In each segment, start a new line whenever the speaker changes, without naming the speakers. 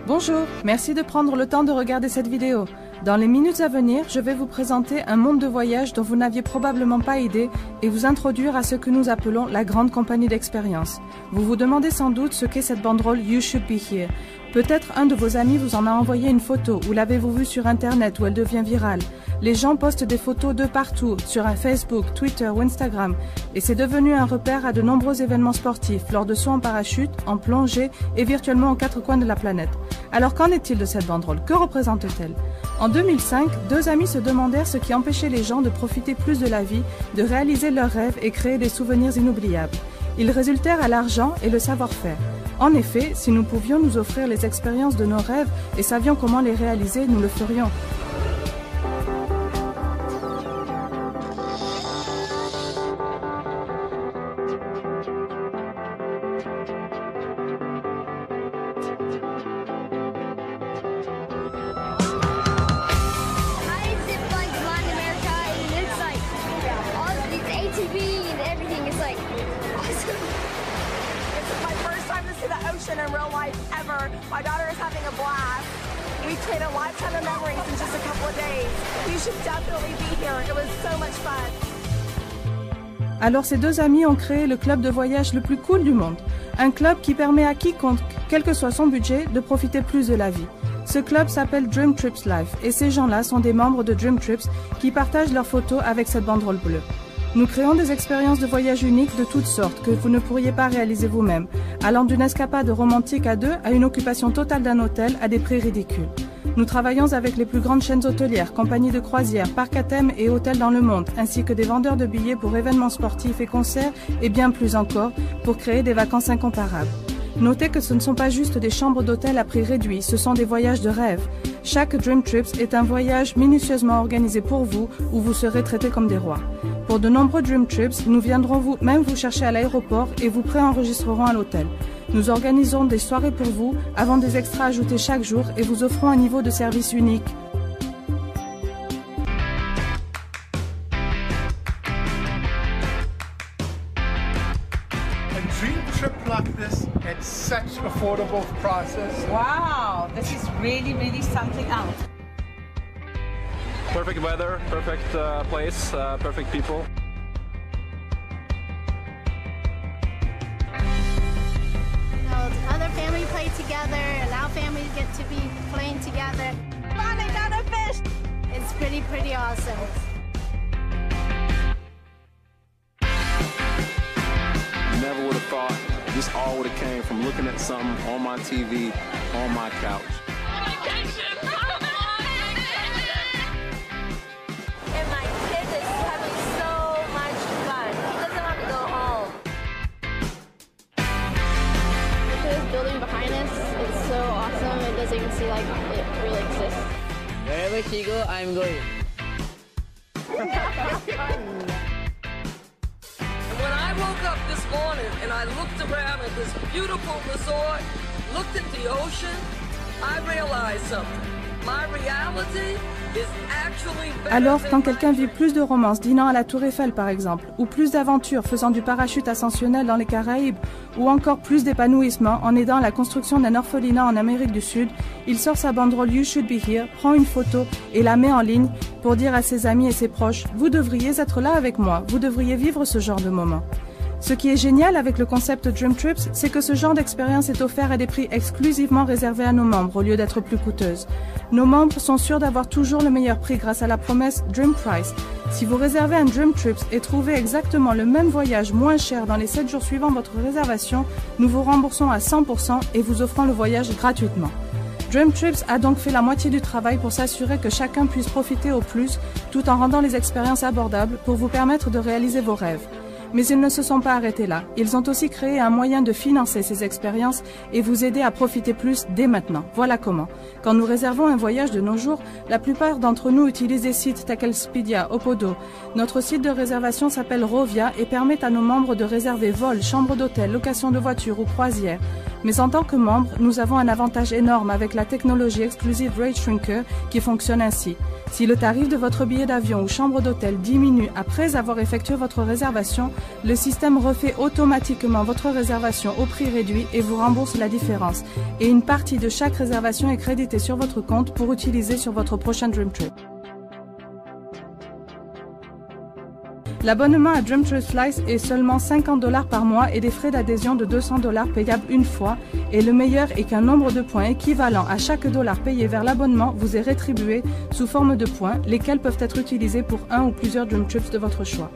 Bonjour, merci de prendre le temps de regarder cette vidéo. Dans les minutes à venir, je vais vous présenter un monde de voyage dont vous n'aviez probablement pas idée et vous introduire à ce que nous appelons la grande compagnie d'expérience. Vous vous demandez sans doute ce qu'est cette banderole You Should Be Here. Peut-être un de vos amis vous en a envoyé une photo ou l'avez-vous vue sur internet où elle devient virale. Les gens postent des photos de partout, sur un Facebook, Twitter ou Instagram, et c'est devenu un repère à de nombreux événements sportifs, lors de sauts en parachute, en plongée et virtuellement aux quatre coins de la planète. Alors qu'en est-il de cette banderole? Que représente-t-elle? En 2005, deux amis se demandèrent ce qui empêchait les gens de profiter plus de la vie, de réaliser leurs rêves et créer des souvenirs inoubliables. Ils résultèrent à l'argent et le savoir-faire. En effet, si nous pouvions nous offrir les expériences de nos rêves et savions comment les réaliser, nous le ferions.
In real life ever. My daughter is having a blast. We created a lifetime of memories in just a couple of days. You should definitely be here. It was so much fun.
Alors ces deux amis ont créé le club de voyage le plus cool du monde. Un club qui permet à quiconque, quel que soit son budget, de profiter plus de la vie. Ce club s'appelle Dream Trips Life et ces gens-là sont des membres de Dream Trips qui partagent leurs photos avec cette banderole bleue. Nous créons des expériences de voyage uniques de toutes sortes que vous ne pourriez pas réaliser vous-même, allant d'une escapade romantique à deux à une occupation totale d'un hôtel à des prix ridicules. Nous travaillons avec les plus grandes chaînes hôtelières, compagnies de croisières, parcs à thème et hôtels dans le monde, ainsi que des vendeurs de billets pour événements sportifs et concerts et bien plus encore pour créer des vacances incomparables. Notez que ce ne sont pas juste des chambres d'hôtel à prix réduit, ce sont des voyages de rêve. Chaque Dream Trips est un voyage minutieusement organisé pour vous où vous serez traités comme des rois. Pour de nombreux Dream Trips, nous viendrons même vous chercher à l'aéroport et vous préenregistrerons à l'hôtel. Nous organisons des soirées pour vous, avant des extras ajoutés chaque jour et vous offrons un niveau de service unique.
A dream trip like this at such affordable prices.
Wow, this is really something else.
Perfect weather, perfect place, perfect people.
You know, other family play together and our families get to be playing together.
Finally got a fish!
It's pretty awesome.
Never would have thought this all would have came from looking at something on my TV, on my couch.
And my kid is having so much fun. He doesn't want to go home.
This building behind us is so awesome. It doesn't even seem like it really exists.
Wherever she go, I'm going.
When I woke up this morning and I looked around at this beautiful resort, looked at the ocean, I realized something. My reality is actually better.
Alors, quand quelqu'un vit plus de romance dînant à la Tour Eiffel par exemple, ou plus d'aventures faisant du parachute ascensionnel dans les Caraïbes, ou encore plus d'épanouissement en aidant à la construction d'un orphelinat en Amérique du Sud, il sort sa banderole You Should Be Here, prend une photo et la met en ligne pour dire à ses amis et ses proches « Vous devriez être là avec moi, vous devriez vivre ce genre de moment ». Ce qui est génial avec le concept Dream Trips, c'est que ce genre d'expérience est offert à des prix exclusivement réservés à nos membres au lieu d'être plus coûteuses. Nos membres sont sûrs d'avoir toujours le meilleur prix grâce à la promesse Dream Price. Si vous réservez un Dream Trips et trouvez exactement le même voyage moins cher dans les 7 jours suivant votre réservation, nous vous remboursons à 100% et vous offrons le voyage gratuitement. Dream Trips a donc fait la moitié du travail pour s'assurer que chacun puisse profiter au plus tout en rendant les expériences abordables pour vous permettre de réaliser vos rêves. Mais ils ne se sont pas arrêtés là. Ils ont aussi créé un moyen de financer ces expériences et vous aider à profiter plus dès maintenant. Voilà comment. Quand nous réservons un voyage de nos jours, la plupart d'entre nous utilisent des sites tels qu'Expedia, Opodo. Notre site de réservation s'appelle Rovia et permet à nos membres de réserver vols, chambres d'hôtel, location de voitures ou croisières. Mais en tant que membre, nous avons un avantage énorme avec la technologie Exclusive Rate Shrinker qui fonctionne ainsi. Si le tarif de votre billet d'avion ou chambre d'hôtel diminue après avoir effectué votre réservation, le système refait automatiquement votre réservation au prix réduit et vous rembourse la différence. Et une partie de chaque réservation est créditée sur votre compte pour utiliser sur votre prochain Dream Trip. L'abonnement à Dream Trip Flights est seulement $50 par mois et des frais d'adhésion de $200 payables une fois. Et le meilleur est qu'un nombre de points équivalent à chaque dollar payé vers l'abonnement vous est rétribué sous forme de points, lesquels peuvent être utilisés pour un ou plusieurs Dream Trips de votre choix.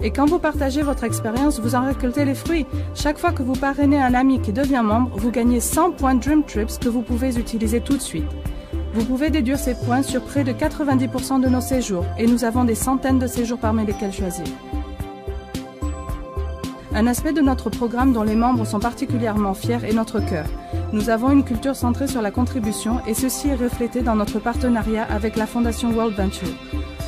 Et quand vous partagez votre expérience, vous en récoltez les fruits. Chaque fois que vous parrainez un ami qui devient membre, vous gagnez 100 points Dream Trips que vous pouvez utiliser tout de suite. Vous pouvez déduire ces points sur près de 90% de nos séjours et nous avons des centaines de séjours parmi lesquels choisir. Un aspect de notre programme dont les membres sont particulièrement fiers est notre cœur. Nous avons une culture centrée sur la contribution et ceci est reflété dans notre partenariat avec la Fondation World Venture.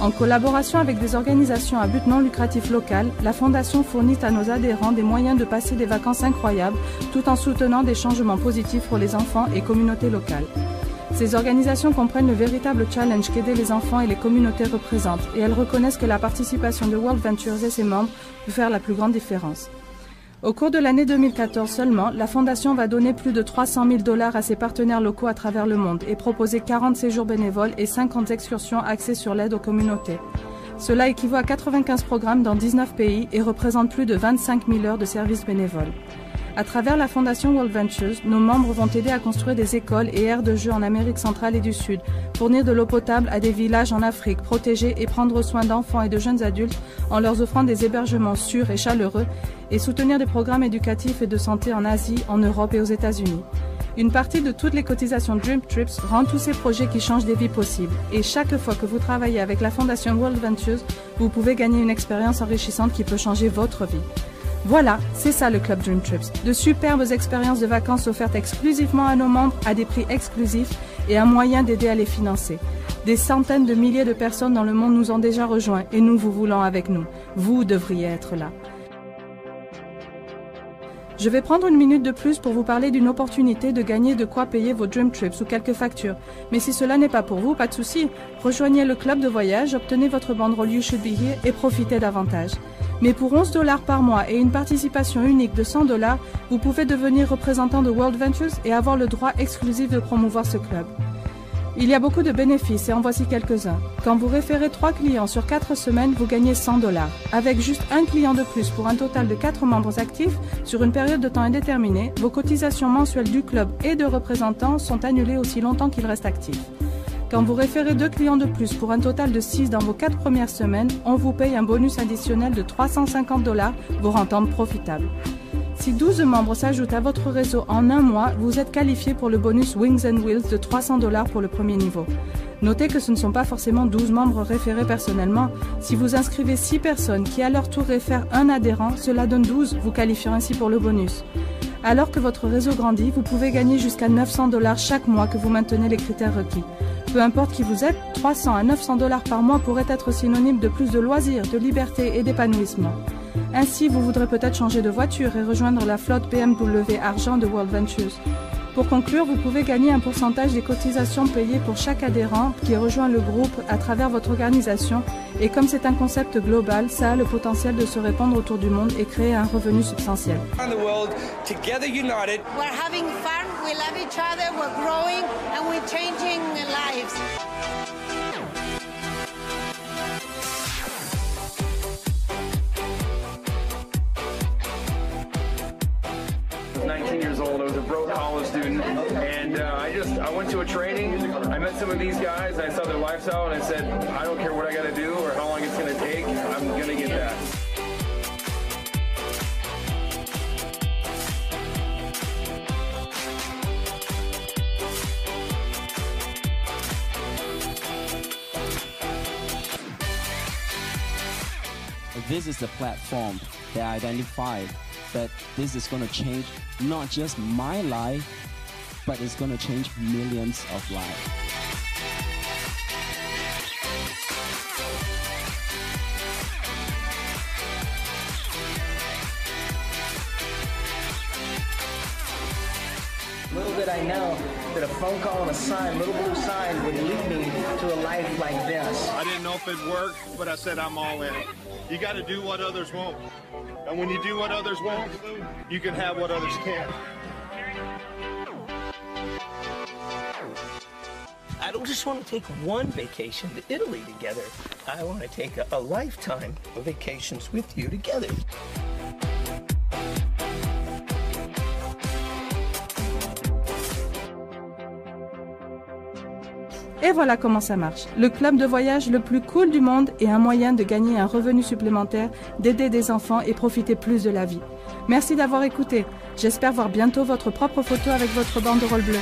En collaboration avec des organisations à but non lucratif local, la Fondation fournit à nos adhérents des moyens de passer des vacances incroyables tout en soutenant des changements positifs pour les enfants et communautés locales. Ces organisations comprennent le véritable challenge qu'aider les enfants et les communautés représentent et elles reconnaissent que la participation de World Ventures et ses membres peut faire la plus grande différence. Au cours de l'année 2014 seulement, la Fondation va donner plus de $300 000 à ses partenaires locaux à travers le monde et proposer 40 séjours bénévoles et 50 excursions axées sur l'aide aux communautés. Cela équivaut à 95 programmes dans 19 pays et représente plus de 25 000 heures de services bénévoles. À travers la Fondation World Ventures, nos membres vont aider à construire des écoles et aires de jeux en Amérique centrale et du Sud, fournir de l'eau potable à des villages en Afrique, protéger et prendre soin d'enfants et de jeunes adultes en leur offrant des hébergements sûrs et chaleureux, et soutenir des programmes éducatifs et de santé en Asie, en Europe et aux États-Unis. Une partie de toutes les cotisations Dream Trips rend tous ces projets qui changent des vies possibles. Et chaque fois que vous travaillez avec la Fondation World Ventures, vous pouvez gagner une expérience enrichissante qui peut changer votre vie. Voilà, c'est ça le Club Dream Trips. De superbes expériences de vacances offertes exclusivement à nos membres à des prix exclusifs et un moyen d'aider à les financer. Des centaines de milliers de personnes dans le monde nous ont déjà rejoints et nous vous voulons avec nous. Vous devriez être là. Je vais prendre une minute de plus pour vous parler d'une opportunité de gagner de quoi payer vos Dream Trips ou quelques factures. Mais si cela n'est pas pour vous, pas de souci. Rejoignez le club de voyage, obtenez votre banderole You Should Be Here et profitez davantage. Mais pour $11 par mois et une participation unique de $100, vous pouvez devenir représentant de World Ventures et avoir le droit exclusif de promouvoir ce club. Il y a beaucoup de bénéfices et en voici quelques-uns. Quand vous référez 3 clients sur 4 semaines, vous gagnez $100. Avec juste un client de plus pour un total de 4 membres actifs, sur une période de temps indéterminée, vos cotisations mensuelles du club et de représentants sont annulées aussi longtemps qu'ils restent actifs. Quand vous référez 2 clients de plus pour un total de 6 dans vos 4 premières semaines, on vous paye un bonus additionnel de $350, vous rendant profitable. Si 12 membres s'ajoutent à votre réseau en un mois, vous êtes qualifié pour le bonus Wings and Wheels de $300 pour le premier niveau. Notez que ce ne sont pas forcément 12 membres référés personnellement. Si vous inscrivez 6 personnes qui à leur tour réfèrent un adhérent, cela donne 12, vous qualifiez ainsi pour le bonus. Alors que votre réseau grandit, vous pouvez gagner jusqu'à $900 chaque mois que vous maintenez les critères requis. Peu importe qui vous êtes, $300 à $900 par mois pourrait être synonyme de plus de loisirs, de liberté et d'épanouissement. Ainsi, vous voudrez peut-être changer de voiture et rejoindre la flotte BMW Argent de World Ventures. Pour conclure, vous pouvez gagner un pourcentage des cotisations payées pour chaque adhérent qui rejoint le groupe à travers votre organisation et comme c'est un concept global, ça a le potentiel de se répandre autour du monde et créer un revenu substantiel.
We're having fun, we love each other, we're growing and we're changing lives.
19 years old. I was a broke college student, and I went to a training. I met some of these guys, and I saw their lifestyle, and I said, I don't care what I got to do or how long it's going to take. I'm going to get that.
This is the platform that I identified that this is going to change not just my life, but it's going to change millions of lives.
I know that a phone call and a sign, little blue sign, would lead me to a life like this.
I didn't know if it'd work, but I said I'm all in. You got to do what others won't. And when you do what others won't, you can have what others can't.
I don't just want to take one vacation to Italy together. I want to take a lifetime of vacations with you together.
Et voilà comment ça marche. Le club de voyage le plus cool du monde est un moyen de gagner un revenu supplémentaire, d'aider des enfants et profiter plus de la vie. Merci d'avoir écouté. J'espère voir bientôt votre propre photo avec votre banderole bleue.